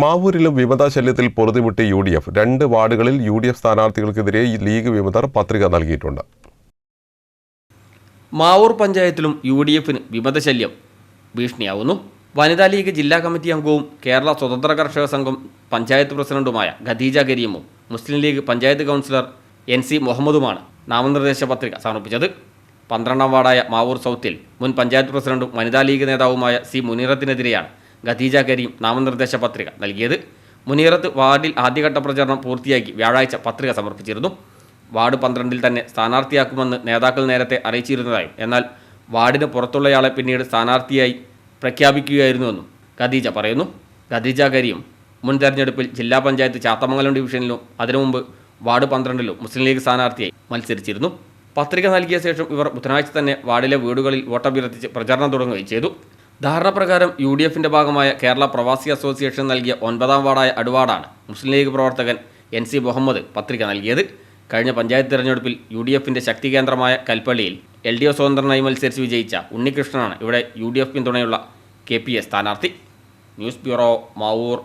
മാവൂരിലും വിമതശല്യത്തിൽ പൊറുതിമുട്ടി UDF. 2 വാർഡുകളിൽ UDF സ്ഥാനാർത്ഥികൾക്കെതിരെ league വിമതർ പത്രിക നൽകിയിട്ടുണ്ട്. മാവൂർ പഞ്ചായത്തിലും UDFന് വിമതശല്യം ഭീഷണിയാവുന്നു. വനിതാ ലീഗ് ജില്ലാ കമ്മിറ്റി അംഗവും കേരള സ്വതന്ത്ര കർഷക സംഘം പഞ്ചായത്ത് പ്രസിഡന്റുമായ ഖദീജ കരീമും മുസ്ലിം ലീഗ് പഞ്ചായത്ത് കൗൺസിലർ NC മുഹമ്മദുമാണ് നാമനിർദ്ദേശ പത്രിക സമർപ്പിച്ചത്. 12ാം വാർഡായ മാവൂർ സൗത്തിൽ മുൻ പഞ്ചായത്ത് പ്രസിഡന്റും വനിതാ ലീഗ് നേതാവുമായ C മുനീറത്തിനെതിരെയാണ് ഖദീജ കരീം നാമനിർദ്ദേശ പത്രിക നൽകിയത്. മുനീറത്ത് വാർഡിൽ ആദ്യഘട്ട പ്രചരണം പൂർത്തിയാക്കി വ്യാഴാഴ്ച പത്രിക സമർപ്പിച്ചിരുന്നു. വാർഡ് 12-ൽ തന്നെ സ്ഥാനാർത്ഥിയാക്കുമെന്ന് നേതാക്കൾ നേരത്തെ അറിയിച്ചിരുന്നതായും എന്നാൽ വാർഡിന് പുറത്തുള്ളയാളെ പിന്നീട് സ്ഥാനാർത്ഥിയായി പ്രഖ്യാപിക്കുകയായിരുന്നുവെന്നും ഖദീജ പറയുന്നു. ഖദീജ കരീം മുൻ തെരഞ്ഞെടുപ്പിൽ ജില്ലാ പഞ്ചായത്ത് ചാത്തമംഗലം ഡിവിഷനിലും അതിനു മുമ്പ് വാർഡ് 12-ലും മുസ്ലിം ലീഗ് സ്ഥാനാർത്ഥിയായി മത്സരിച്ചിരുന്നു. പത്രിക നൽകിയ ശേഷം ഇവർ ബുധനാഴ്ച തന്നെ വാർഡിലെ വീടുകളിൽ വോട്ടഭ്യർത്ഥിച്ച് പ്രചരണം തുടങ്ങുകയും ചെയ്തു. ധാരണ പ്രകാരം UDFന്റെ ഭാഗമായ കേരള പ്രവാസി അസോസിയേഷൻ നൽകിയ 9ാം വാർഡായ അടുവാടാണ് മുസ്ലിം ലീഗ് പ്രവർത്തകൻ NC മുഹമ്മദ് പത്രിക നൽകിയത്. കഴിഞ്ഞ പഞ്ചായത്ത് തെരഞ്ഞെടുപ്പിൽ UDFന്റെ ശക്തി കേന്ദ്രമായ കൽപ്പള്ളിയിൽ LDF സ്വതന്ത്രനായി മത്സരിച്ച് വിജയിച്ച ഉണ്ണികൃഷ്ണനാണ് ഇവിടെ UDF പിന്തുണയുള്ള KPA സ്ഥാനാർത്ഥി. News bureau, Mavoor.